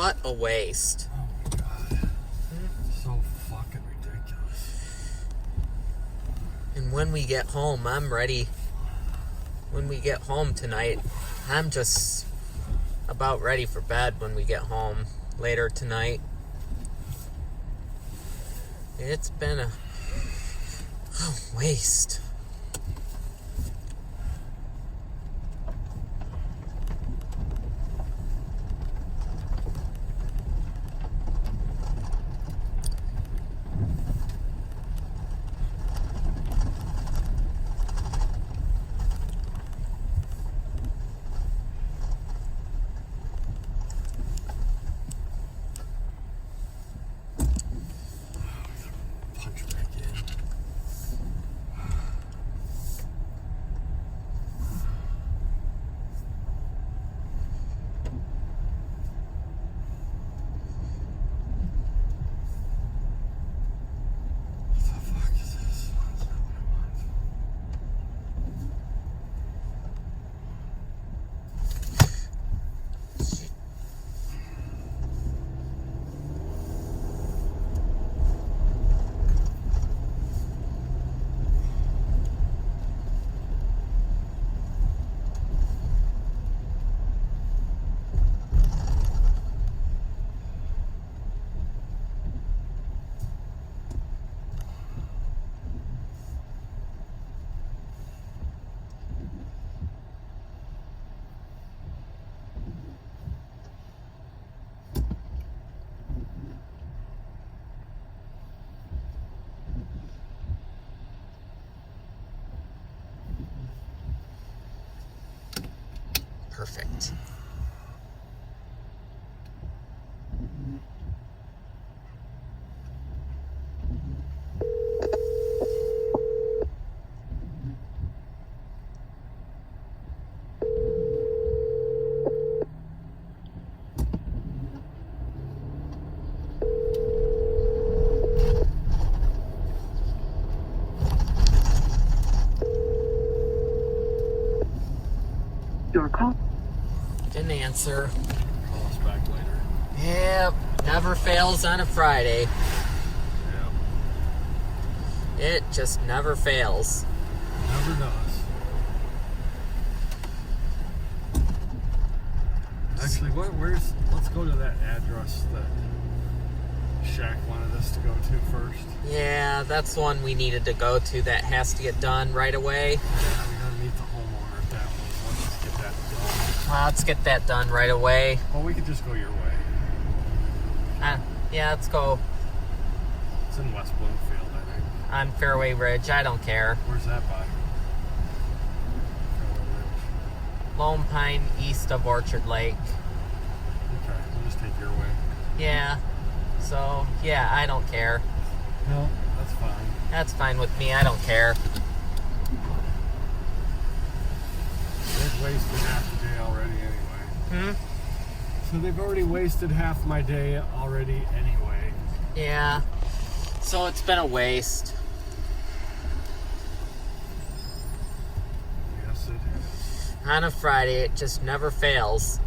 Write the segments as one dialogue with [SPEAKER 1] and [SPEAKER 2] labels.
[SPEAKER 1] What a waste.
[SPEAKER 2] Oh my god. So fucking ridiculous.
[SPEAKER 1] And when we get home, I'm ready. When we get home tonight, I'm just about ready for bed when we get home later tonight. It's been a waste.
[SPEAKER 2] Punch back in. What the fuck is this? That's not what I want.
[SPEAKER 1] Perfect.
[SPEAKER 3] Your call.
[SPEAKER 1] Didn't answer.
[SPEAKER 2] Call us back later.
[SPEAKER 1] Yep, never fails on a Friday.
[SPEAKER 2] Yeah.
[SPEAKER 1] It just never fails.
[SPEAKER 2] Never does. Actually, let's go to that address that Shaq wanted us to go to first.
[SPEAKER 1] Yeah, that's the one we needed to go to that has to get done right away.
[SPEAKER 2] Yeah, we gotta meet the homeowner at that one. Let's just get that done.
[SPEAKER 1] Well, let's get that done right away.
[SPEAKER 2] Well, we could just go your way.
[SPEAKER 1] Yeah, let's go
[SPEAKER 2] It's in West Bloomfield, I think.
[SPEAKER 1] on Fairway Ridge. I don't care.
[SPEAKER 2] Where's that by?
[SPEAKER 1] Lone Pine, east of Orchard Lake.
[SPEAKER 2] Okay, we'll just take your way.
[SPEAKER 1] Yeah. So, yeah, I don't care.
[SPEAKER 2] No, that's fine.
[SPEAKER 1] That's fine with me. I don't care.
[SPEAKER 2] They've wasted half the day already anyway. So they've already wasted half my day already anyway.
[SPEAKER 1] Yeah. So it's been a waste.
[SPEAKER 2] Yes, it is.
[SPEAKER 1] On a Friday, it just never fails.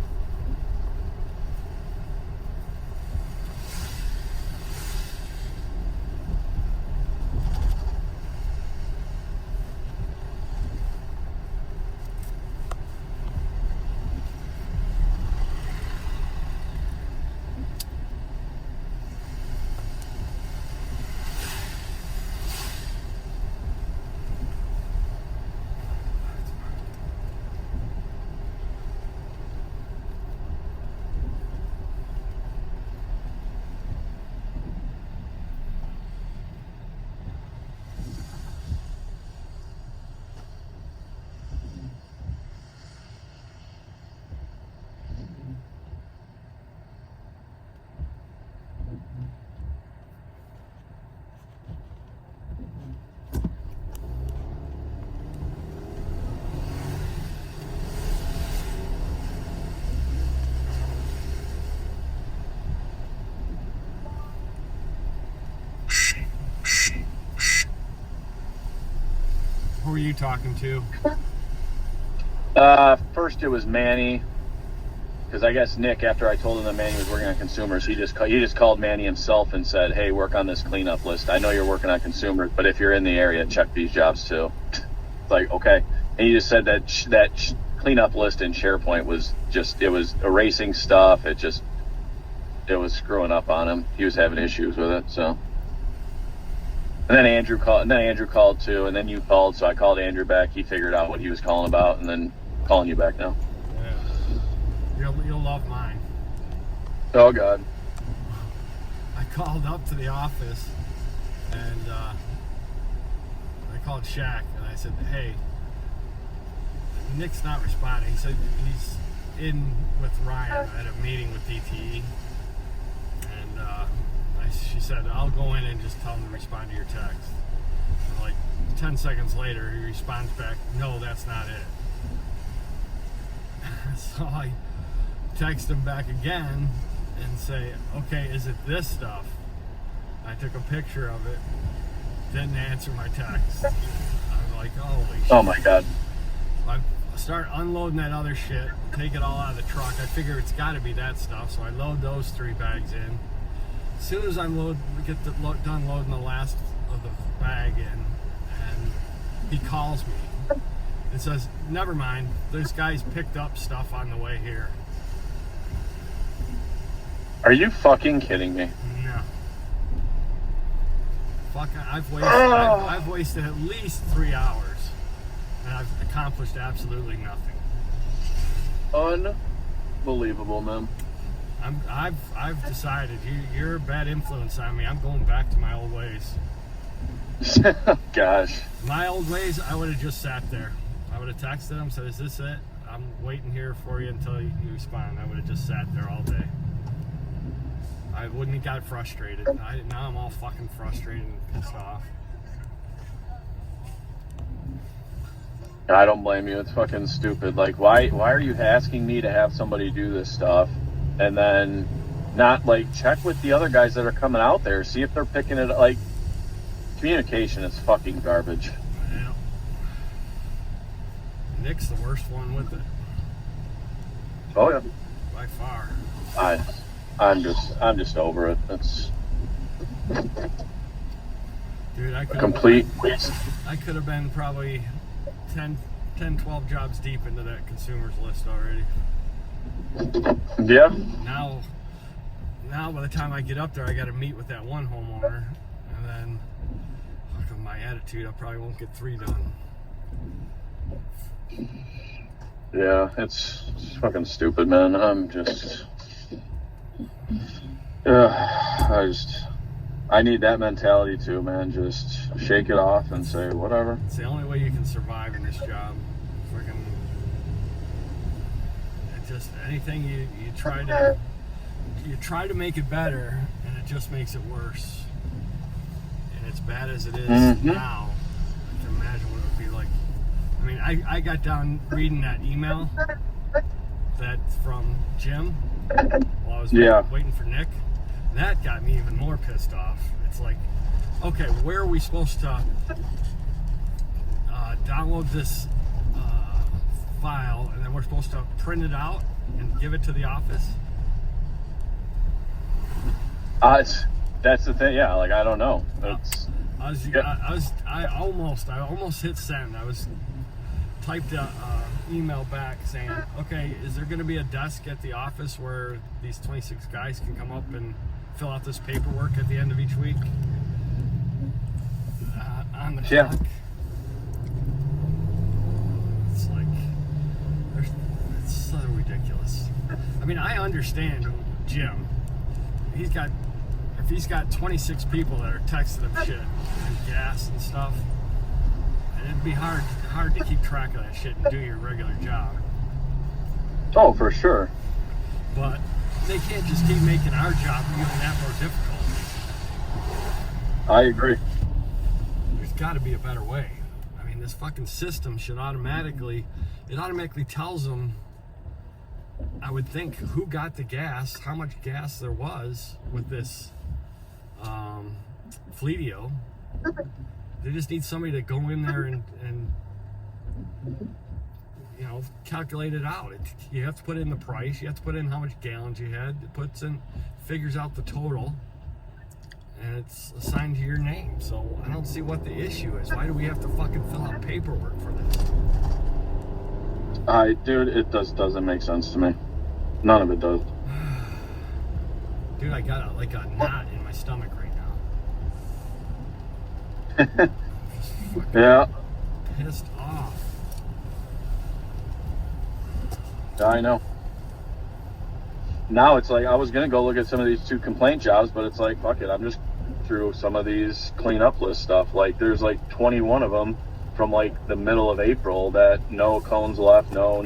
[SPEAKER 2] Who are you talking to?
[SPEAKER 4] First it was Manny,
[SPEAKER 3] because I guess Nick, after I told him that Manny was working on consumers, he just called Manny himself and said, "Hey, work on this cleanup list. I know you're working on consumers, but if you're in the area, check these jobs too." It's like, okay. And he just said that cleanup list in SharePoint was it was erasing stuff. It was screwing up on him. He was having issues with it. So, and then Andrew called too, and then you called. So I called Andrew back. He figured out what he was calling about, and then calling you back now.
[SPEAKER 2] Yeah, you'll love mine.
[SPEAKER 3] Oh God.
[SPEAKER 2] I called up to the office, and I called Shaq, and I said, "Hey, Nick's not responding." He said he's in with Ryan at a meeting with DTE, and she said, "I'll go in and just tell him to respond to your text." And like 10 seconds later, he responds back, "No, that's not it." So I text him back again and say, "Okay, is it this stuff?" I took a picture of it, didn't answer my text. I'm like, holy shit.
[SPEAKER 3] Oh my God.
[SPEAKER 2] I start unloading that other shit, take it all out of the truck. I figure it's got to be that stuff, so I load those 3 bags in. As soon as I done loading the last of the bag in, and he calls me and says, "Never mind, those guys picked up stuff on the way here."
[SPEAKER 3] Are you fucking kidding me?
[SPEAKER 2] No. Fuck, I've wasted at least 3 hours, and I've accomplished absolutely nothing.
[SPEAKER 3] Unbelievable, man.
[SPEAKER 2] I've decided you're a bad influence on me. I'm going back to my old ways.
[SPEAKER 3] Gosh.
[SPEAKER 2] My old ways, I would have just sat there. I would have texted him, said, "Is this it? I'm waiting here for you until you respond." I would have just sat there all day. I wouldn't have got frustrated. Now I'm all fucking frustrated and pissed off.
[SPEAKER 3] I don't blame you. It's fucking stupid. Like, why are you asking me to have somebody do this stuff and then not, like, check with the other guys that are coming out there, see if they're picking it? Like, communication is fucking garbage.
[SPEAKER 2] Yeah. Nick's the worst one with it.
[SPEAKER 3] Oh yeah.
[SPEAKER 2] By far.
[SPEAKER 3] I'm just over it. It's
[SPEAKER 2] Dude,
[SPEAKER 3] a complete waste.
[SPEAKER 2] I could have been probably 10, 12 jobs deep into that consumers list already.
[SPEAKER 3] Yeah.
[SPEAKER 2] Now by the time I get up there, I got to meet with that one homeowner, and then look at my attitude, I probably won't get 3 done.
[SPEAKER 3] Yeah, it's fucking stupid, man. I need that mentality too, man. Just shake it off and say whatever.
[SPEAKER 2] It's the only way you can survive in this job. Freaking, just anything you try to make it better, and it just makes it worse. And as bad as it is now, I can imagine what it would be like. I mean, I got down reading that email that's from Jim while I was waiting for Nick. That got me even more pissed off. It's like, okay, where are we supposed to download this file, and then we're supposed to print it out and give it to the office?
[SPEAKER 3] That's the thing. Yeah, like I don't know.
[SPEAKER 2] I almost hit send. I was typed a email back saying, okay, is there going to be a desk at the office where these 26 guys can come up and fill out this paperwork at the end of each week on the clock? It's like, it's so ridiculous. I mean, I understand Jim. If he's got 26 people that are texting him shit and gas and stuff, and it'd be hard to keep track of that shit and do your regular job.
[SPEAKER 3] Oh, for sure.
[SPEAKER 2] But they can't just keep making our job even that more difficult.
[SPEAKER 3] I agree.
[SPEAKER 2] There's got to be a better way. I mean, this fucking system should automatically tells them, I would think, who got the gas, how much gas there was with this Fleetio. They just need somebody to go in there and calculate it out. You have to put in the price. You have to put in how much gallons you had. It figures out the total, and it's assigned to your name. So I don't see what the issue is. Why do we have to fucking fill out paperwork for this?
[SPEAKER 3] Dude, it doesn't make sense to me. None of it does.
[SPEAKER 2] Dude, I got a knot in my stomach right now.
[SPEAKER 3] Yeah.
[SPEAKER 2] Pissed off.
[SPEAKER 3] I know. Now it's like I was gonna go look at some of these 2 complaint jobs, but it's like, fuck it, I'm just through some of these cleanup list stuff. Like there's like 21 of them from like the middle of April that no cones left, no.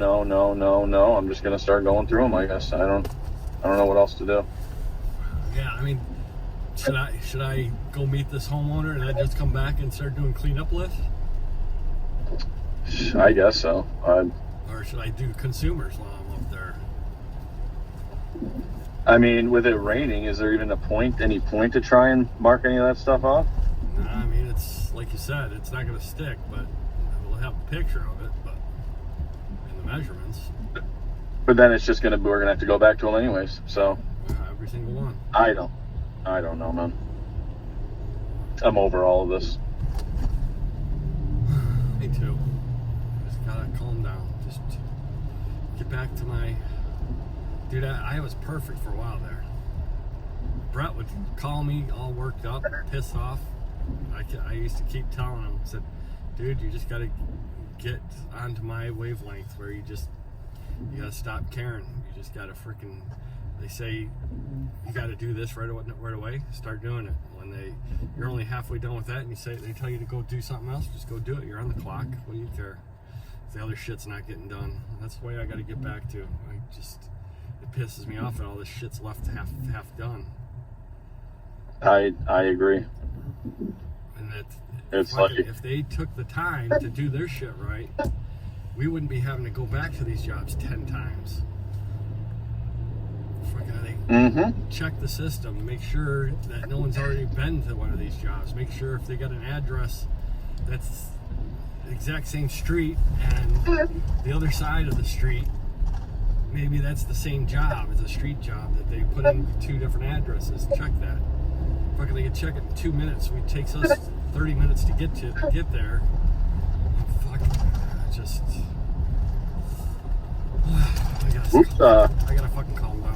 [SPEAKER 3] I'm just gonna start going through them, I guess. I don't know what else to do.
[SPEAKER 2] Yeah, I mean, should I go meet this homeowner and then just come back and start doing cleanup lists?
[SPEAKER 3] I guess so.
[SPEAKER 2] Or should I do consumers while I'm up there?
[SPEAKER 3] I mean, with it raining, is there even any point to try and mark any of that stuff off?
[SPEAKER 2] Nah, I mean, it's like you said, it's not going to stick, but we'll have a picture of it, but in the measurements.
[SPEAKER 3] But then it's just we're gonna have to go back to them anyways. So
[SPEAKER 2] every single one.
[SPEAKER 3] I don't know, man. I'm over all of this.
[SPEAKER 2] Me too. Just gotta calm down. Just get back to my... Dude, I was perfect for a while there. Brett would call me all worked up, pissed off. I used to keep telling him, said, dude, you just gotta get onto my wavelength where you gotta stop caring. You just gotta freaking... They say you got to do this right away. Start doing it. When you're only halfway done with that, and they tell you to go do something else, just go do it. You're on the clock. What do you care if the other shit's not getting done? That's the way I got to get back to. It pisses me off that all this shit's left half done.
[SPEAKER 3] I agree.
[SPEAKER 2] And
[SPEAKER 3] It's like
[SPEAKER 2] if they took the time to do their shit right, we wouldn't be having to go back to these jobs 10 times. Check the system, make sure that no one's already been to one of these jobs, make sure if they got an address that's the exact same street and the other side of the street, maybe that's the same job. It's a street job that they put in 2 different addresses. Check that. Fucking they can check it in 2 minutes. It takes us 30 minutes to get there. Fuck, I gotta fucking calm down.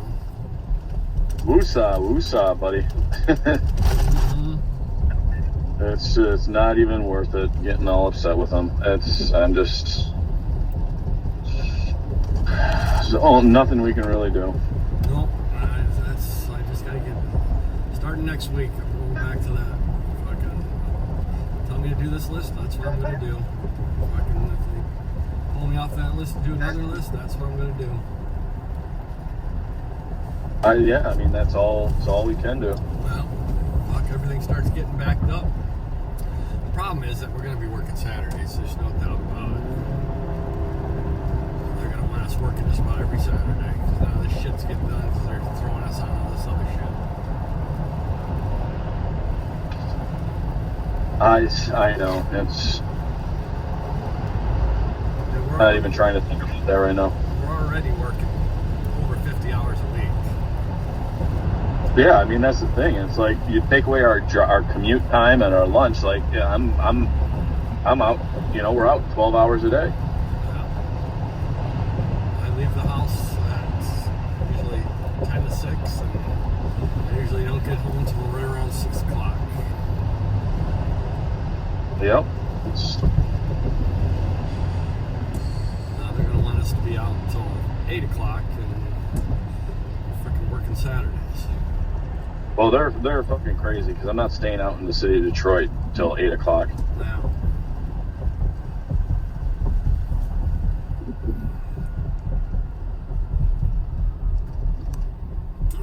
[SPEAKER 3] Woosah, buddy. It's not even worth it getting all upset with them. There's nothing we can really do.
[SPEAKER 2] Nope. I just gotta get starting next week. I'm going back to that. Fucking tell me to do this list. That's what I'm gonna do. Fucking if they pull me off that list and do another list, that's what I'm gonna do.
[SPEAKER 3] Yeah, I mean that's all we can do.
[SPEAKER 2] Well, fuck, everything starts getting backed up. The problem is that we're going to be working Saturdays. There's no doubt about it. They're going to want us working just about every Saturday. Because now this shit's getting done because they're throwing us on all this other
[SPEAKER 3] shit. I know. It's not even trying to think about that right now.
[SPEAKER 2] We're already working over 50 hours a week.
[SPEAKER 3] Yeah, I mean that's the thing. It's like you take away our commute time and our lunch. Like, yeah, I'm out. We're out 12 hours a day.
[SPEAKER 2] Yeah. I leave the house at usually 10 to 6, and I usually don't get home until right around 6 o'clock.
[SPEAKER 3] Yep.
[SPEAKER 2] Now they're gonna want us to be out until 8 o'clock and freaking working Saturdays.
[SPEAKER 3] Well, they're fucking crazy because I'm not staying out in the city of Detroit till 8 o'clock.
[SPEAKER 2] Now.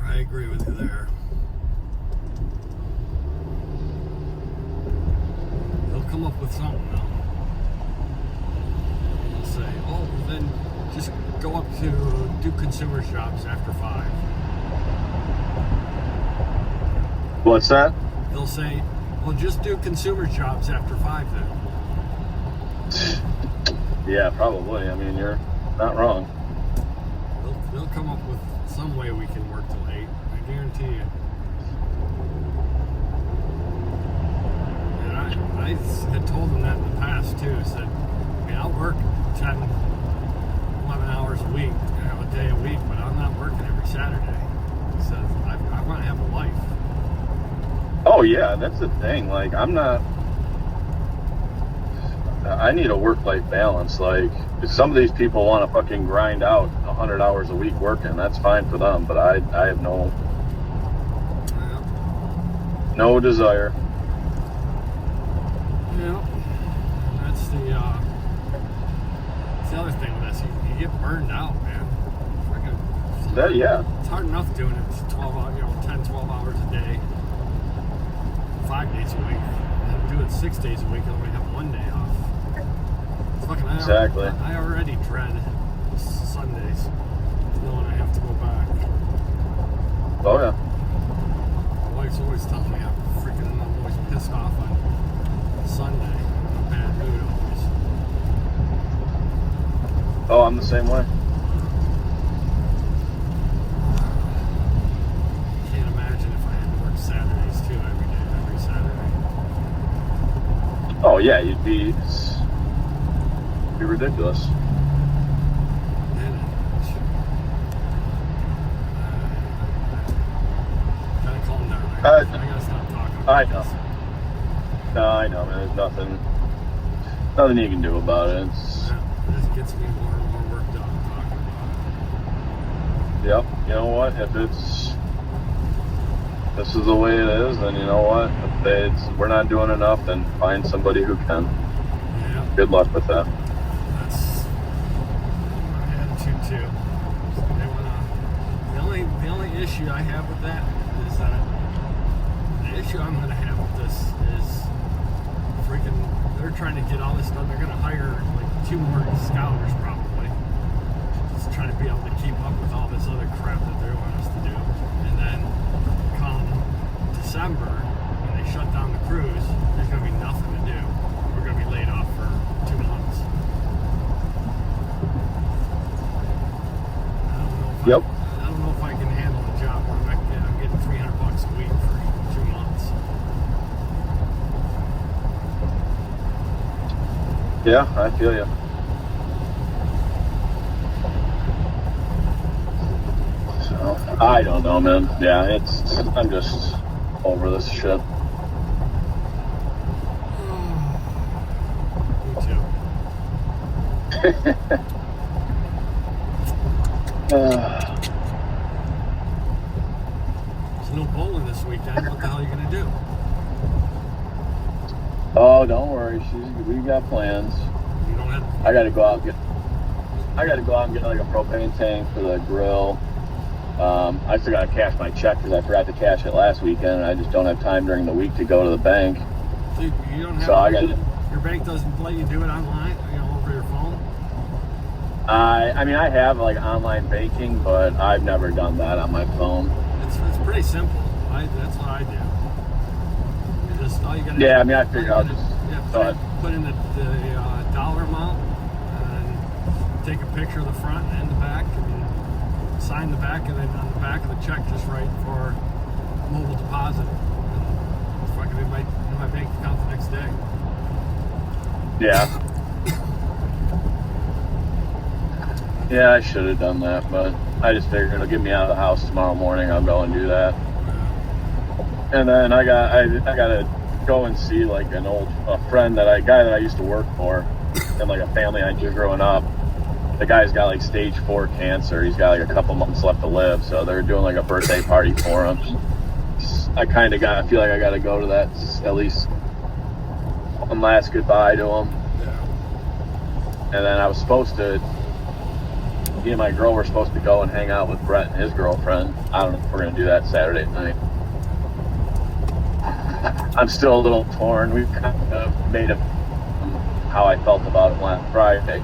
[SPEAKER 2] I agree with you there. They'll come up with something though. They'll say, oh, then just go up to do consumer shops after 5.
[SPEAKER 3] What's that?
[SPEAKER 2] They'll say, well, just do consumer jobs after 5 then.
[SPEAKER 3] Yeah, probably. I mean, you're not wrong.
[SPEAKER 2] They'll come up with some way we can work till 8. I guarantee you. And I had told them that in the past too. I said, I mean, I'll work 10, 11 hours a week, a day a week, but I'm not working every Saturday. He says, I want to have a life.
[SPEAKER 3] Oh yeah, that's the thing. Like, I need a work-life balance. Like, if some of these people want to fucking grind out 100 hours a week working, that's fine for them. But I have no desire.
[SPEAKER 2] Yeah, that's the other thing with this. You get burned out, man.
[SPEAKER 3] Yeah.
[SPEAKER 2] It's hard enough doing it 12 hours, 10, 12 hours a day, 5 days a week. And do it 6 days a week and only have 1 day off. It's fucking
[SPEAKER 3] Exactly.
[SPEAKER 2] I already dread Sundays, knowing I have to go back.
[SPEAKER 3] Oh yeah.
[SPEAKER 2] My wife's always telling me I'm always pissed off on Sunday. I'm in a bad mood always.
[SPEAKER 3] Oh, I'm the same way.
[SPEAKER 2] Can't imagine if I had to work Saturdays too every Saturday.
[SPEAKER 3] Oh yeah, you'd be ridiculous.
[SPEAKER 2] Gotta calm down. I gotta stop talking about
[SPEAKER 3] I know.
[SPEAKER 2] this.
[SPEAKER 3] No, I know, man. There's nothing you can do about it. It's,
[SPEAKER 2] Yeah, it just gets me more and more worked up talking about
[SPEAKER 3] yep. You know what? If this is the way it is, then you know what? If we're not doing enough, then find somebody who can.
[SPEAKER 2] it. Yeah,
[SPEAKER 3] Good luck with that.
[SPEAKER 2] that's my attitude too. The only issue I have with that is that the issue I'm gonna have with this is freaking they're trying to get all this done. They're gonna hire like 2 more scholars probably. Just trying to be able to keep up with all this other crap that they want us to do. And then come December when they shut down the cruise, there's gonna be nothing to do. We're gonna be laid off for 2 months.
[SPEAKER 3] Yep.
[SPEAKER 2] I don't know if I can handle a job where I'm getting $300 a week for 2 months.
[SPEAKER 3] Yeah, I feel you. So, I don't know, man. Yeah, I'm just over this shit.
[SPEAKER 2] Me too. There's no bowling this weekend. What the hell are you gonna do?
[SPEAKER 3] Oh, don't worry. We got plans.
[SPEAKER 2] You don't have.
[SPEAKER 3] I gotta go out and get like a propane tank for the grill. I still gotta cash my check because I forgot to cash it last weekend, and I just don't have time during the week to go to the bank.
[SPEAKER 2] Dude, you don't have.
[SPEAKER 3] So I got.
[SPEAKER 2] Your bank doesn't let you do it online, over your phone.
[SPEAKER 3] I mean, I have like online banking, but I've never done that on my phone.
[SPEAKER 2] It's pretty simple. That's what I do. All you gotta
[SPEAKER 3] Yeah,
[SPEAKER 2] do,
[SPEAKER 3] I mean, I figured I'll just
[SPEAKER 2] put in the dollar amount and take a picture of the front and the back and sign the back, and then on the back of the check just write for mobile deposit. And it's fucking in my bank account the next day.
[SPEAKER 3] Yeah. Yeah, I should have done that, but I just figured it'll get me out of the house tomorrow morning. I'll go and do that. And then I gotta go and see like a guy that I used to work for, and like a family I knew growing up. The guy's got like stage 4 cancer. He's got like a couple months left to live, so they're doing like a birthday party for him. I feel like I gotta go to that at least one last goodbye to him.
[SPEAKER 2] Yeah.
[SPEAKER 3] And then me and my girl were supposed to go and hang out with Brett and his girlfriend. I don't know if we're gonna do that Saturday night. I'm still a little torn. We've kind of made up how I felt about it last Friday.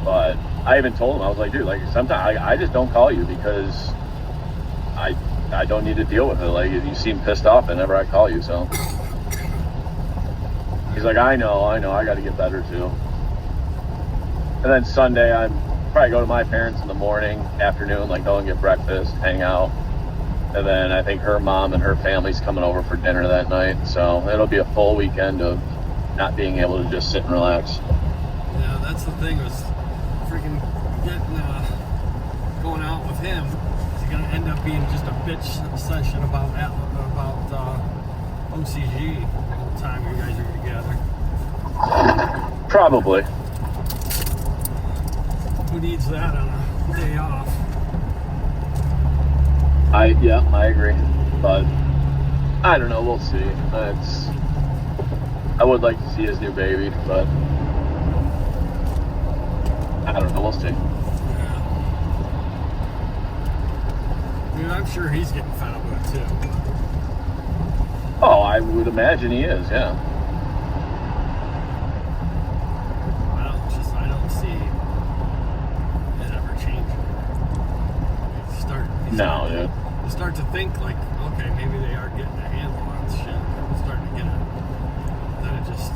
[SPEAKER 3] But I even told him, I was like, dude, like sometimes I just don't call you because I don't need to deal with it. Like you seem pissed off whenever I call you, so.
[SPEAKER 2] Yeah.
[SPEAKER 3] He's like, I know, I got to get better too. And then Sunday, I'm probably go to my parents in the morning, afternoon, like go and get breakfast, hang out. And then I think her mom and her family's coming over for dinner that night. So it'll be a full weekend of not being able to just sit and relax.
[SPEAKER 2] Yeah, that's the thing was freaking getting going out with him. It's gonna end up being just a bitch session about OCG the whole time you guys are together.
[SPEAKER 3] Probably.
[SPEAKER 2] Who needs that on a day off?
[SPEAKER 3] I agree. But I don't know, we'll see. I would like to see his new baby, but I don't know, we'll see.
[SPEAKER 2] Yeah. Dude, I'm sure he's getting fed up with it too.
[SPEAKER 3] Oh, I would imagine he is, yeah.
[SPEAKER 2] I don't see it ever changing.
[SPEAKER 3] No, dude.
[SPEAKER 2] You start to think like, okay, maybe they are getting a handle on shit. They're starting to get it. Then it just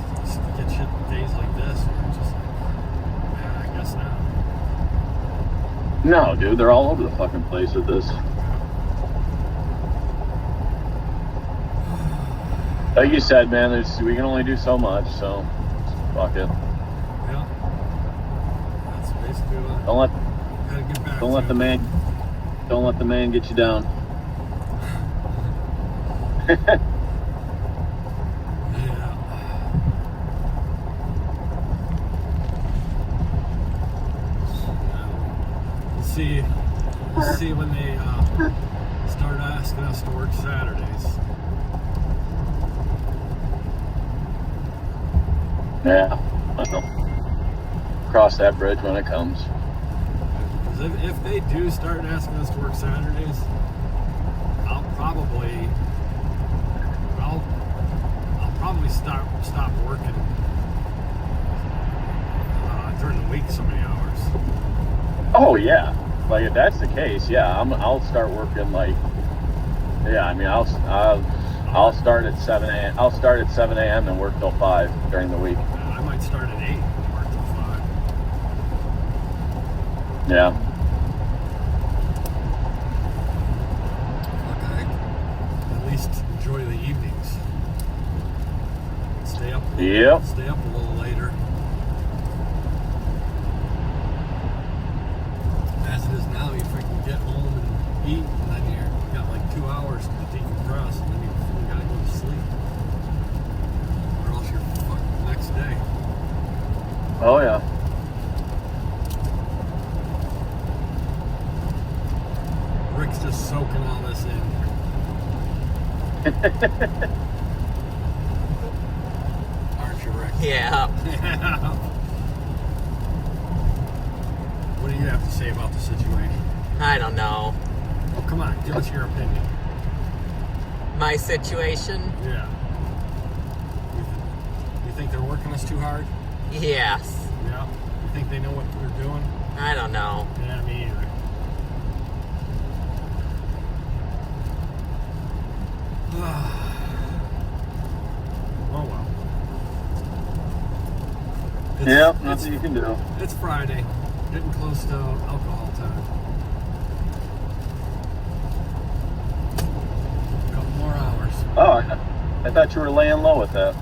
[SPEAKER 2] gets shit days like this where it's just like, man, I guess not.
[SPEAKER 3] No, dude, they're all over the fucking place with this. Like you said, man, we can only do so much, so fuck it.
[SPEAKER 2] Yeah. That's basically what
[SPEAKER 3] Don't
[SPEAKER 2] gotta get back
[SPEAKER 3] let
[SPEAKER 2] to.
[SPEAKER 3] don't let the man get you down.
[SPEAKER 2] Yeah. We'll see when they start asking us to work Saturdays.
[SPEAKER 3] Yeah, well, cross that bridge when it comes.
[SPEAKER 2] Because if they do start asking us to work Saturdays, I'll probably stop working during the week so many hours.
[SPEAKER 3] Oh yeah, like if that's the case, yeah, I'll start working like, yeah, I mean I'll start at 7 a.m. I'll start at 7 a.m. and work till 5 during the week.
[SPEAKER 2] I might start at 8 and work till 5.
[SPEAKER 3] Yeah.
[SPEAKER 2] Okay. At least enjoy the evenings. Stay up a little later. As it is now, you freaking get home and eat, and then you got like 2 hours to decompress, and then you gotta go to sleep. Or else you're fucked the next day.
[SPEAKER 3] Oh yeah.
[SPEAKER 2] Rick's just soaking all this in. Aren't you, Rick?
[SPEAKER 1] Yeah.
[SPEAKER 2] What do you have to say about the situation?
[SPEAKER 1] I don't know.
[SPEAKER 2] Oh, come on, give us your opinion.
[SPEAKER 1] My situation?
[SPEAKER 2] Yeah. You think they're working us too hard?
[SPEAKER 1] Yes.
[SPEAKER 2] Yeah. You think they know what they're doing?
[SPEAKER 1] I don't know.
[SPEAKER 2] Yeah, me either. Oh well.
[SPEAKER 3] Nothing you can do.
[SPEAKER 2] It's Friday. Getting close to alcohol time. A couple more hours.
[SPEAKER 3] Oh, I thought you were laying low with that.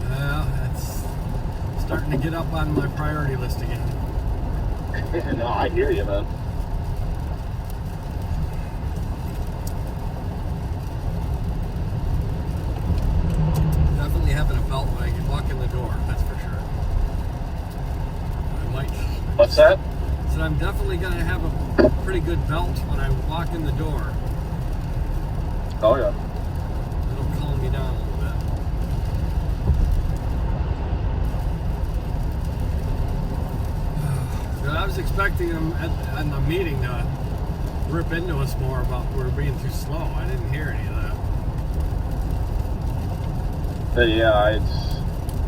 [SPEAKER 2] Yeah, it's starting to get up on my priority list again.
[SPEAKER 3] No, I hear you, man.
[SPEAKER 2] Definitely having a belt when I walk in the door, that's for sure. I might.
[SPEAKER 3] What's that?
[SPEAKER 2] So I'm definitely going to have a pretty good belt when I walk in the door.
[SPEAKER 3] Oh yeah.
[SPEAKER 2] It'll calm me down a little bit. But I was expecting them at the meeting to rip into us more about we're being too slow. I didn't hear any of that.
[SPEAKER 3] But yeah,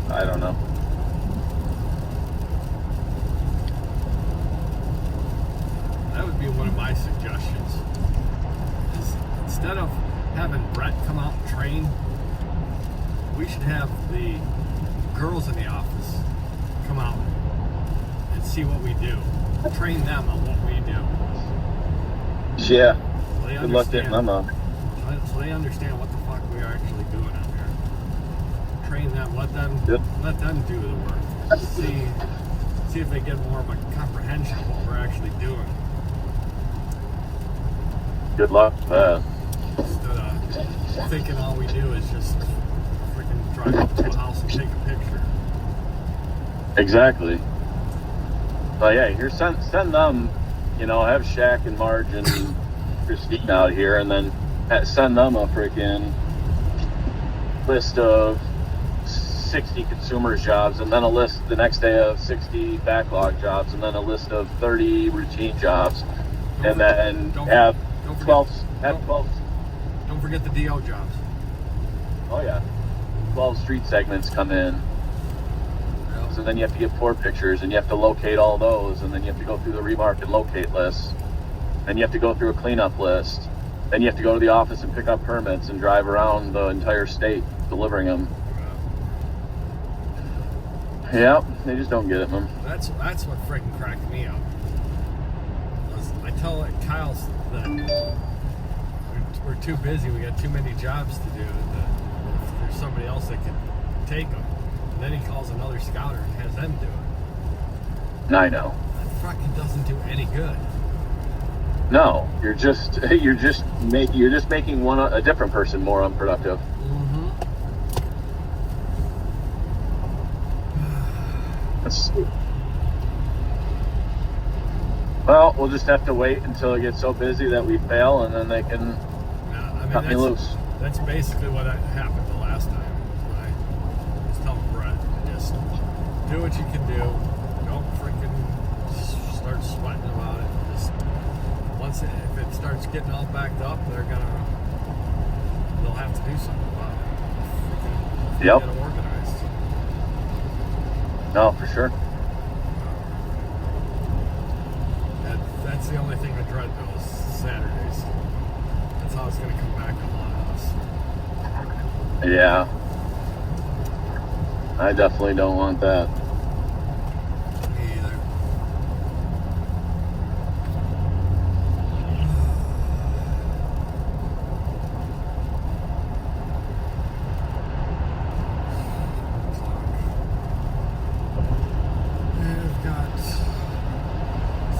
[SPEAKER 3] I don't know.
[SPEAKER 2] That would be one of my suggestions. Is instead of having Brett come out and train, we should have the girls in the office come out and can see what we do. Train them on what we do.
[SPEAKER 3] Yeah.
[SPEAKER 2] So they
[SPEAKER 3] Good luck getting them up.
[SPEAKER 2] So they understand what the fuck we are actually doing out here. Train them, let them do the work. See if they get more of a comprehension of what we're actually doing.
[SPEAKER 3] Good luck with that.
[SPEAKER 2] Instead of thinking all we do is just freaking drive up to a house and take a picture.
[SPEAKER 3] Exactly. But yeah, here send them, have Shaq and Marge and Christine out here, and then send them a freaking list of 60 consumer jobs, and then a list the next day of 60 backlog jobs, and then a list of 30 routine jobs, and then have 12.
[SPEAKER 2] Don't forget the DO jobs.
[SPEAKER 3] Oh yeah, 12 street segments come in. So then you have to get 4 pictures, and you have to locate all those, and then you have to go through the remark and locate lists. Then you have to go through a cleanup list. Then you have to go to the office and pick up permits and drive around the entire state delivering them. Yeah, they just don't get it, man.
[SPEAKER 2] That's what freaking cracked me up. I tell Kyle that we're too busy. We got too many jobs to do. That if there's somebody else that can take them. And then he calls another scouter and has them do it.
[SPEAKER 3] I know.
[SPEAKER 2] That fucking doesn't do any good.
[SPEAKER 3] No, you're just making a different person more unproductive.
[SPEAKER 2] Mm-hmm.
[SPEAKER 3] Well, we'll just have to wait until it gets so busy that we fail, and then they can cut me loose.
[SPEAKER 2] That's basically what happened the last time. I was telling Brett, just do what you can do. Don't freaking start sweating about it. Just if it starts getting all backed up, they'll have to do something about it.
[SPEAKER 3] Yep.
[SPEAKER 2] Get them organized.
[SPEAKER 3] No, for sure.
[SPEAKER 2] That's the only thing I dread though is Saturdays. That's how it's going to come back on us.
[SPEAKER 3] Yeah. I definitely don't want that.
[SPEAKER 2] Me either. I've got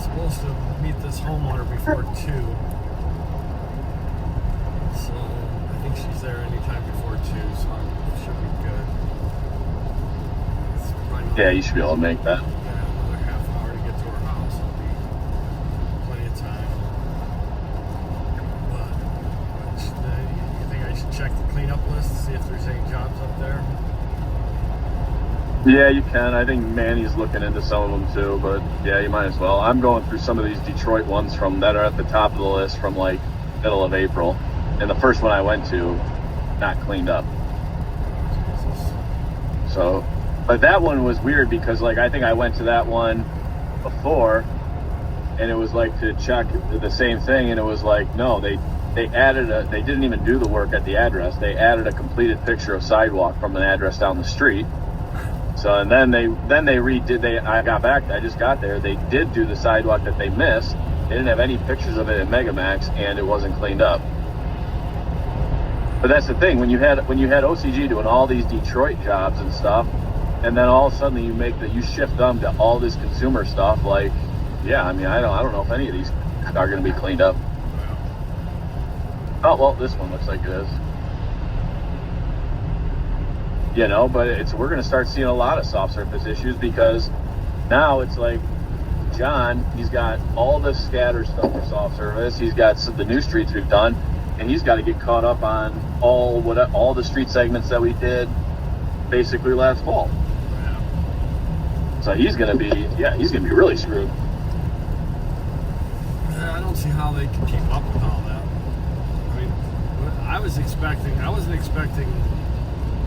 [SPEAKER 2] supposed to meet this homeowner before 2. So I think she's there anytime before 2, so it should be good. It's probably
[SPEAKER 3] Yeah, you should be able to make that.
[SPEAKER 2] another half hour to get to her house. It'll be plenty of time. But you think I should check the cleanup list to see if there's any jobs up there?
[SPEAKER 3] Yeah, you can. I think Manny's looking into some of them too, but yeah, you might as well. I'm going through some of these Detroit ones that are at the top of the list from like middle of April. And the first one I went to, not cleaned up. So, but that one was weird because like I think I went to that one before, and it was like to check the same thing, and it was like no, they didn't even do the work at the address. They added a completed picture of sidewalk from an address down the street. So and then they redid. I just got there. They did do the sidewalk that they missed. They didn't have any pictures of it in Megamax, and it wasn't cleaned up. But that's the thing, when you had OCG doing all these Detroit jobs and stuff, and then all of a sudden you shift them to all this consumer stuff. Like, yeah, I mean, I don't know if any of these are going to be cleaned up. Oh well, this one looks like it is. But we're going to start seeing a lot of soft surface issues because now it's like John, he's got all this scatter stuff for soft surface. He's got the new streets we've done, and he's got to get caught up on all the street segments that we did basically last fall. So he's going to be really screwed.
[SPEAKER 2] I don't see how they can keep up with all that. I mean, I wasn't expecting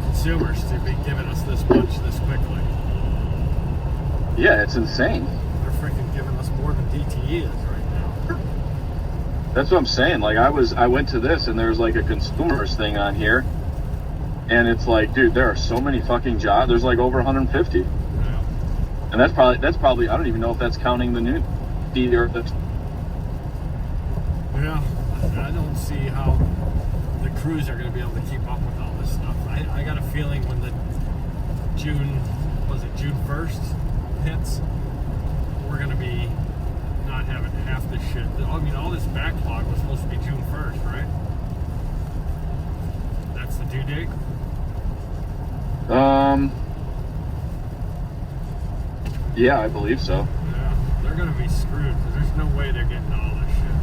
[SPEAKER 2] consumers to be giving us this much this quickly.
[SPEAKER 3] Yeah, it's insane.
[SPEAKER 2] They're freaking giving us more than DTE is right now.
[SPEAKER 3] That's what I'm saying. Like I went to this and there's like a consumers thing on here, and it's like, dude, there are so many fucking jobs. There's like over 150.
[SPEAKER 2] Yeah.
[SPEAKER 3] And that's probably I don't even know if that's counting the new either.
[SPEAKER 2] Yeah, I don't see how the crews are going to be able to keep up with all this stuff. I got a feeling when the June 1st hits, we're going to be not having half this shit. I mean, all this backlog was supposed to be June 1st, right? That's the due date?
[SPEAKER 3] Yeah, I believe so.
[SPEAKER 2] Yeah, they're going to be screwed because there's no way they're getting all this shit.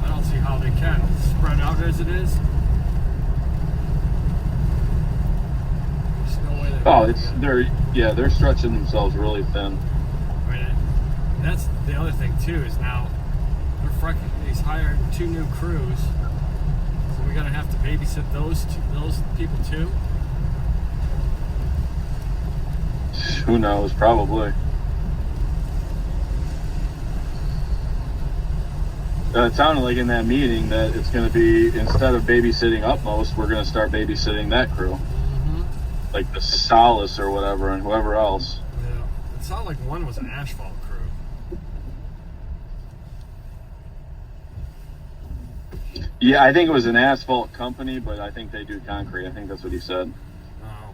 [SPEAKER 2] I don't see how they can. Spread out as it is. There's no way
[SPEAKER 3] they're stretching themselves really thin.
[SPEAKER 2] I mean, that's the other thing too is now he's hired 2 new crews, so we're gonna have to babysit those people too.
[SPEAKER 3] Who knows? Probably. It sounded like in that meeting that it's going to be, instead of babysitting Utmost, we're going to start babysitting that crew.
[SPEAKER 2] Mm-hmm.
[SPEAKER 3] Like the Solace or whatever, and whoever else.
[SPEAKER 2] Yeah, it sounded like one was an asphalt crew.
[SPEAKER 3] Yeah, I think it was an asphalt company, but I think they do concrete. I think that's what he said.
[SPEAKER 2] Oh.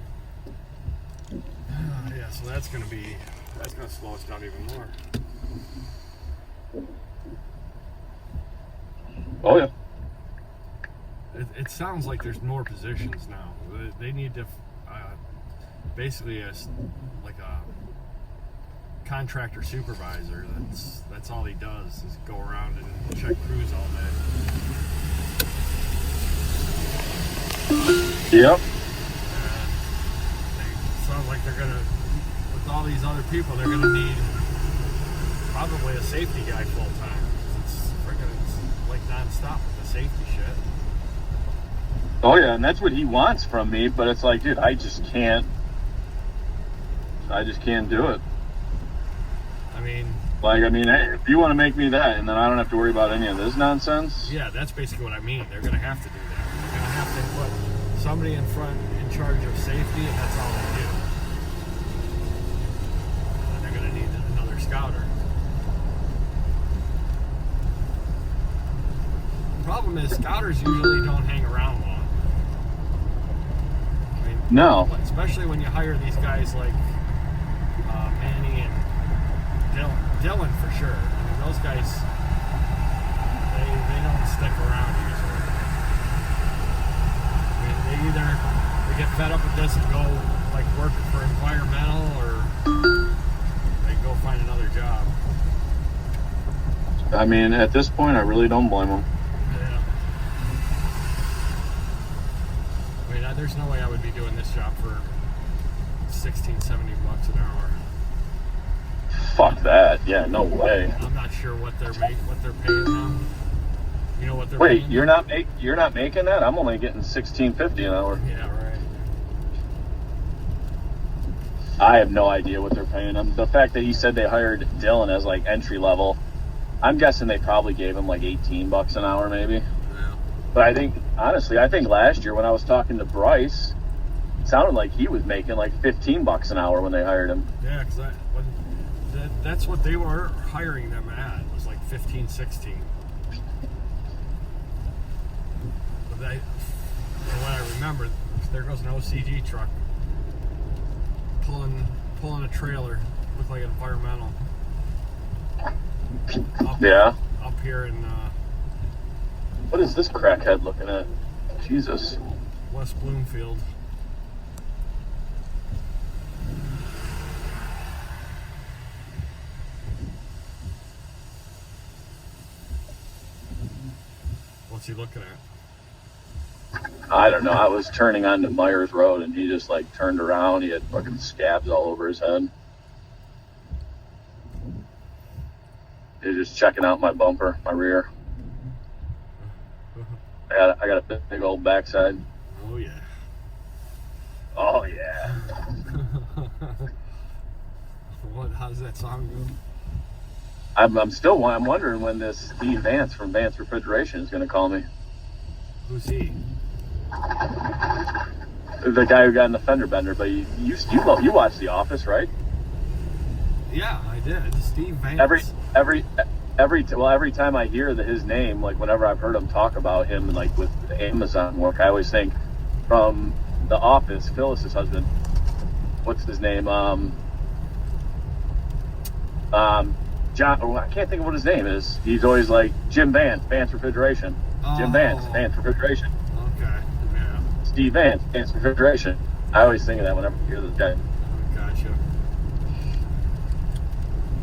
[SPEAKER 2] Yeah, so that's gonna slow us down even more.
[SPEAKER 3] Oh yeah.
[SPEAKER 2] It sounds like there's more positions now. They need to basically like a contractor supervisor. That's all he does is go around and check crews all day.
[SPEAKER 3] Yep.
[SPEAKER 2] It sounds like they're gonna, with all these other people, they're gonna need probably a safety guy full time. It's like non-stop with the safety shit.
[SPEAKER 3] Oh yeah, and that's what he wants from me, but it's like, dude, I just can't do it.
[SPEAKER 2] I mean,
[SPEAKER 3] hey, if you want to make me that, and then I don't have to worry about any of this nonsense.
[SPEAKER 2] yeah, that's basically what I mean. They're gonna have to do that. They're gonna have to put somebody in charge of safety, and that's all they do. And they're gonna need another scouter. The problem is scouters usually don't hang around long. I mean,
[SPEAKER 3] No.
[SPEAKER 2] especially when you hire these guys like Manny and Dylan for sure. I mean, those guys, they don't stick around usually. I mean, they get fed up with this and go like work for environmental, or they go find another job.
[SPEAKER 3] I mean, at this point, I really don't blame them.
[SPEAKER 2] Yeah. I mean, there's no way I would be doing this job for $16, $17 an hour.
[SPEAKER 3] Fuck that. Yeah, no way.
[SPEAKER 2] I'm not sure what they're paying them. You know what they're
[SPEAKER 3] Wait,
[SPEAKER 2] paying?
[SPEAKER 3] you're not making that? I'm only getting $16.50 an hour.
[SPEAKER 2] Yeah, right.
[SPEAKER 3] I have no idea what they're paying him. The fact that he said they hired Dylan as like entry level, I'm guessing they probably gave him like $18 an hour maybe.
[SPEAKER 2] Yeah.
[SPEAKER 3] But I think last year when I was talking to Bryce, it sounded like he was making like $15 an hour when they hired him.
[SPEAKER 2] Yeah, because that's what they were hiring them at. It was like 15, 16. But from what I remember, there goes an OCG truck pulling a trailer, looked like an environmental. Up here in
[SPEAKER 3] What is this crackhead looking at? Jesus.
[SPEAKER 2] West Bloomfield. What's he looking at?
[SPEAKER 3] I don't know. I was turning onto Myers Road and he just like turned around. He had fucking scabs all over his head. He was just checking out my bumper, my rear. I got a big old backside.
[SPEAKER 2] Oh yeah.
[SPEAKER 3] Oh yeah.
[SPEAKER 2] How does that song go?
[SPEAKER 3] I'm wondering when this Steve Vance from Vance Refrigeration is going to call me.
[SPEAKER 2] Who's he?
[SPEAKER 3] the guy who got in the fender bender. But you watch The Office, right?
[SPEAKER 2] Yeah, I did. Steve Vance.
[SPEAKER 3] Every time I hear his name, like whenever I've heard him talk about him, like with the Amazon work, I always think from The Office, Phyllis's husband. What's his name? John. Oh, I can't think of what his name is. He's always like Jim Vance, Vance Refrigeration. Jim Vance, Vance Refrigeration.
[SPEAKER 2] Okay. Yeah.
[SPEAKER 3] Steve Vance, Vance Refrigeration. I always think of that whenever I hear this guy.
[SPEAKER 2] Gotcha.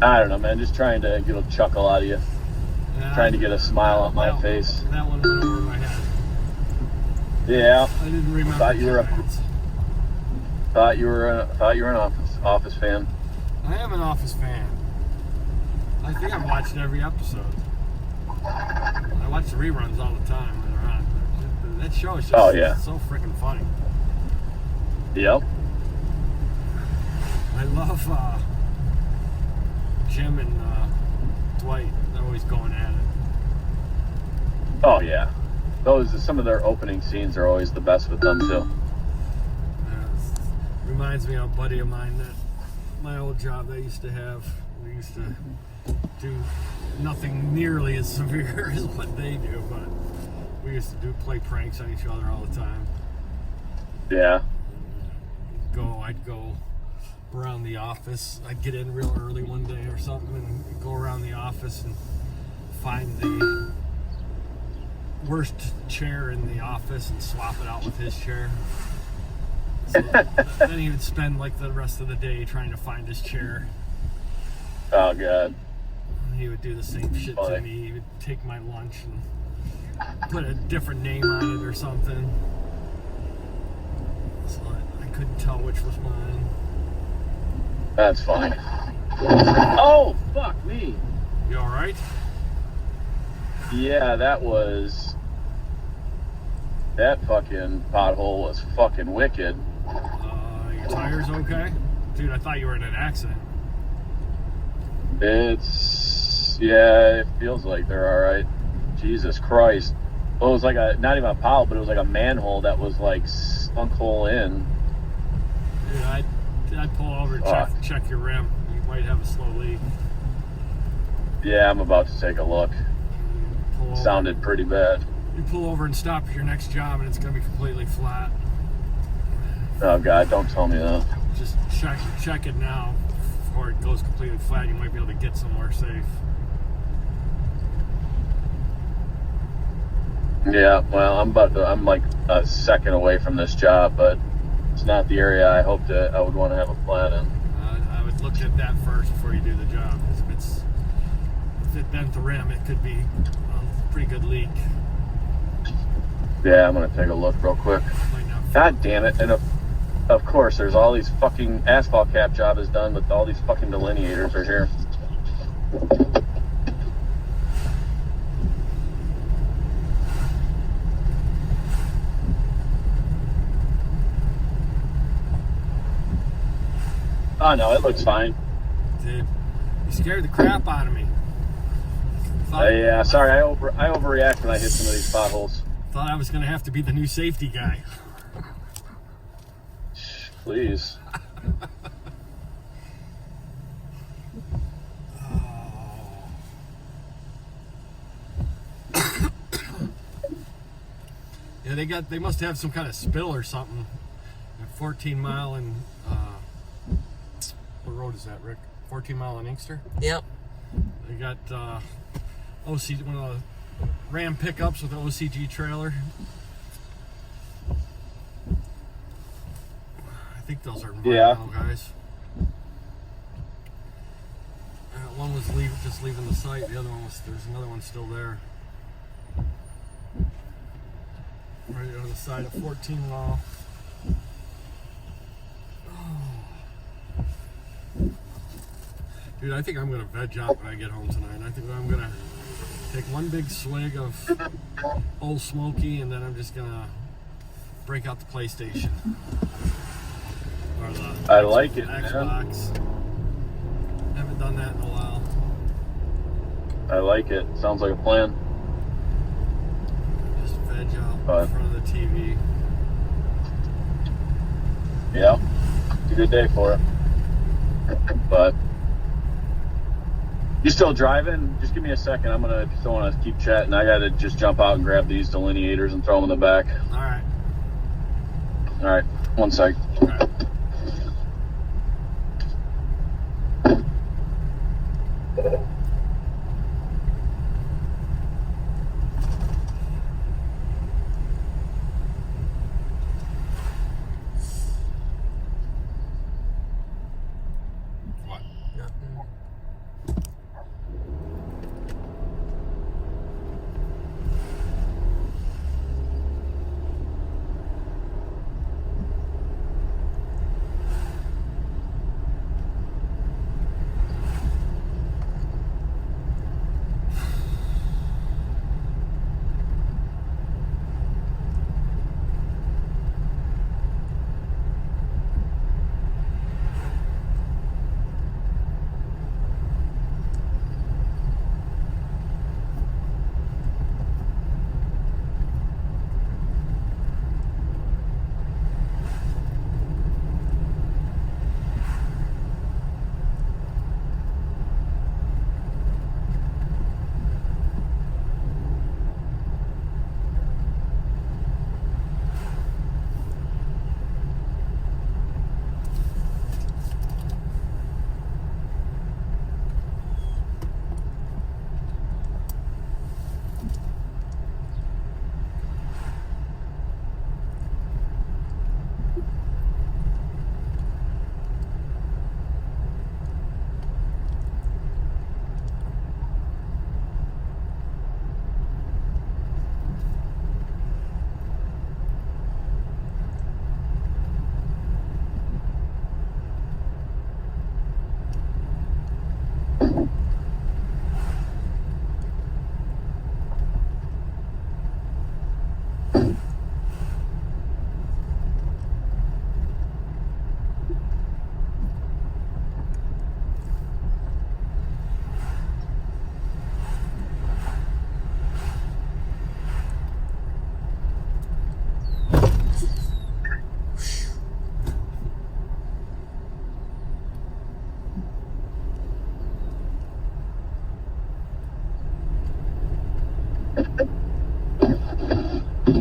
[SPEAKER 3] I don't know, man. Just trying to get a chuckle out of you.
[SPEAKER 2] Yeah,
[SPEAKER 3] Trying to get a smile on my face.
[SPEAKER 2] That one went over my head.
[SPEAKER 3] Yeah.
[SPEAKER 2] I didn't remember.
[SPEAKER 3] Thought you were an Office fan.
[SPEAKER 2] I am an Office fan. I think I've watched every episode. I watch the reruns all the time when they're on. That show is just so freaking funny.
[SPEAKER 3] Yep.
[SPEAKER 2] I love Jim and Dwight. They're always going at it.
[SPEAKER 3] Oh yeah. Some of their opening scenes are always the best with them too.
[SPEAKER 2] Reminds me of a buddy of mine that my old job I used to have. We used to do nothing nearly as severe as what they do, but we used to play pranks on each other all the time.
[SPEAKER 3] Yeah.
[SPEAKER 2] I'd go around the office. I'd get in real early one day or something and go around the office and find the worst chair in the office and swap it out with his chair. So then he would spend like the rest of the day trying to find his chair.
[SPEAKER 3] Oh god.
[SPEAKER 2] He would do the same shit to me. He would take my lunch and put a different name on it or something. So I couldn't tell which was mine.
[SPEAKER 3] That's funny. Oh, fuck me.
[SPEAKER 2] You alright?
[SPEAKER 3] Yeah, that fucking pothole was fucking wicked.
[SPEAKER 2] Your tires okay? Dude, I thought you were in an accident.
[SPEAKER 3] It feels like they're alright. Jesus Christ. Well, it was like not even a pothole, but it was like a manhole that was like sunk hole in.
[SPEAKER 2] Dude, I'd pull over and check your rim. You might have a slow leak.
[SPEAKER 3] Yeah, I'm about to take a look. Sounded pretty bad.
[SPEAKER 2] You pull over and stop at your next job and it's going to be completely flat.
[SPEAKER 3] Oh god, don't tell me that.
[SPEAKER 2] Just check it now before it goes completely flat. You might be able to get somewhere safe.
[SPEAKER 3] Yeah, well, I'm like a second away from this job, but it's not the area I hoped I would want to have a flat in.
[SPEAKER 2] I would look at that first before you do the job, because if it bent the rim, it could be a pretty good leak.
[SPEAKER 3] Yeah, I'm gonna take a look real quick. God damn it! And of course, there's all these fucking asphalt cap job is done, but all these fucking delineators are here. Oh no, it looks fine.
[SPEAKER 2] Dude, you scared the crap out of me.
[SPEAKER 3] Yeah, sorry, I overreact when I hit some of these potholes.
[SPEAKER 2] Thought I was gonna have to be the new safety guy.
[SPEAKER 3] Please.
[SPEAKER 2] Yeah, they must have some kind of spill or something. 14 Mile and what road is that, Rick? 14 Mile and Inkster?
[SPEAKER 1] Yep.
[SPEAKER 2] They got one of the Ram pickups with an OCG trailer. I think those are environmental guys. One was just leaving the site. The other one there's another one still there. Right on the side of 14 Mile. Dude, I think I'm gonna veg out when I get home tonight. I think I'm gonna take one big swig of Old Smoky, and then I'm just gonna break out the PlayStation or the
[SPEAKER 3] I like it,
[SPEAKER 2] Xbox.
[SPEAKER 3] Man.
[SPEAKER 2] Haven't done that in a while.
[SPEAKER 3] I like it. Sounds like a plan.
[SPEAKER 2] Just veg out in front of the TV.
[SPEAKER 3] Yeah, it's a good day for it. But you still driving? Just give me a second. I'm gonna, if you still want to keep chatting, I gotta just jump out and grab these delineators and throw them in the back.
[SPEAKER 2] All right.
[SPEAKER 3] All right, one sec.
[SPEAKER 2] All right. What?
[SPEAKER 1] Nothing.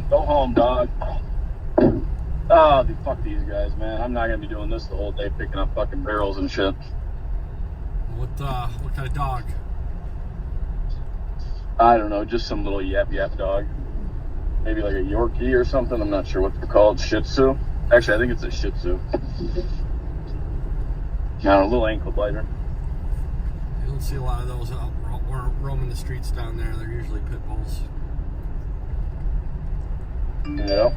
[SPEAKER 3] Go home, dog. Oh, fuck these guys, man. I'm not gonna be doing this the whole day, picking up fucking barrels and shit.
[SPEAKER 2] What kind of dog?
[SPEAKER 3] I don't know, just some little yap dog. Maybe like a Yorkie or something. I'm not sure what they're called. Shih Tzu. Actually, I think it's a Shih Tzu. A little ankle biter.
[SPEAKER 2] You don't see a lot of those out roaming the streets down there. They're usually pit bulls.
[SPEAKER 3] Yeah.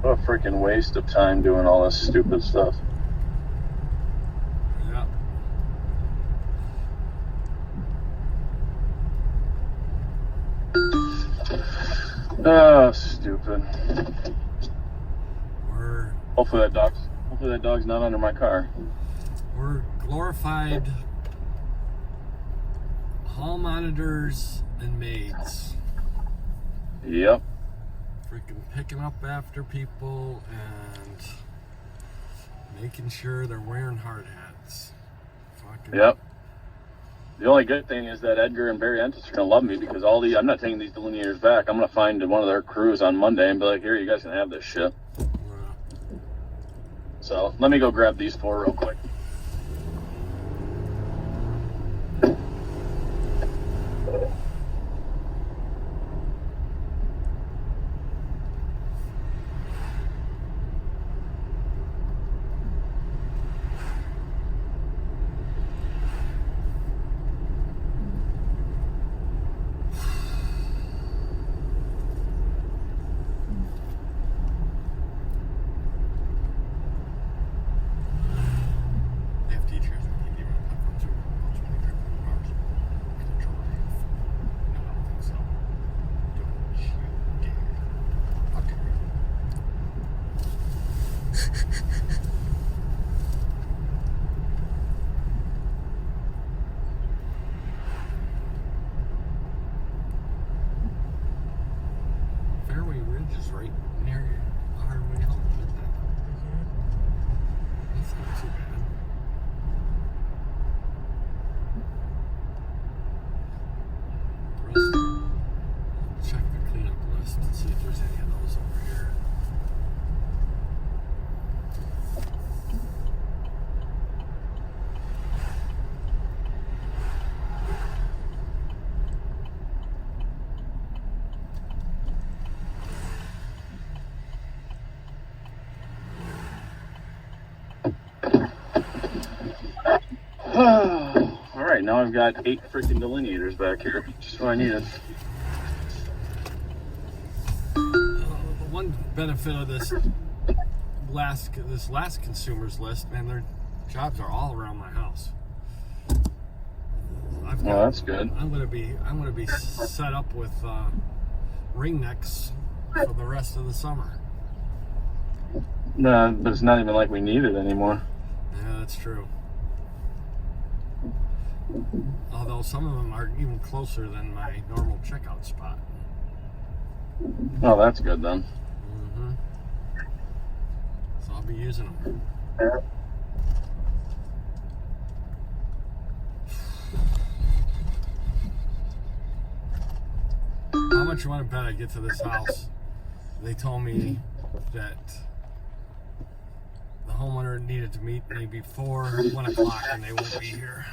[SPEAKER 3] What a freaking waste of time doing all this stupid stuff.
[SPEAKER 2] Yeah.
[SPEAKER 3] Oh, stupid.
[SPEAKER 2] We're
[SPEAKER 3] Hopefully that dog's not under my car.
[SPEAKER 2] We're glorified hall monitors and maids.
[SPEAKER 3] Yep.
[SPEAKER 2] Freaking picking up after people and making sure they're wearing hard hats. Fucking
[SPEAKER 3] Yep. The only good thing is that Edgar and Barry Entis are gonna love me because I'm not taking these delineators back. I'm gonna find one of their crews on Monday and be like, here, you guys can have this shit. So let me go grab these four real quick.
[SPEAKER 2] They have teachers that think even if I'm too much when they drink bars. No, I don't think so. Don't you dare. Okay. Fairway Ridge is right near Hardway Hill, isn't it? That's not too bad. Check the cleanup list and see if there's any of those over here.
[SPEAKER 3] All right, now I've got 8 freaking delineators back here. Just what I needed.
[SPEAKER 2] The one benefit of this last consumers list, man, their jobs are all around my house.
[SPEAKER 3] Well, that's good.
[SPEAKER 2] I'm gonna be set up with ring necks for the rest of the summer.
[SPEAKER 3] No, but it's not even like we need it anymore.
[SPEAKER 2] Yeah, that's true. Although some of them are even closer than my normal checkout spot.
[SPEAKER 3] Oh, that's good then.
[SPEAKER 2] So I'll be using them. How much you want to bet I get to this house? They told me that the homeowner needed to meet me before 1 o'clock and they won't be here.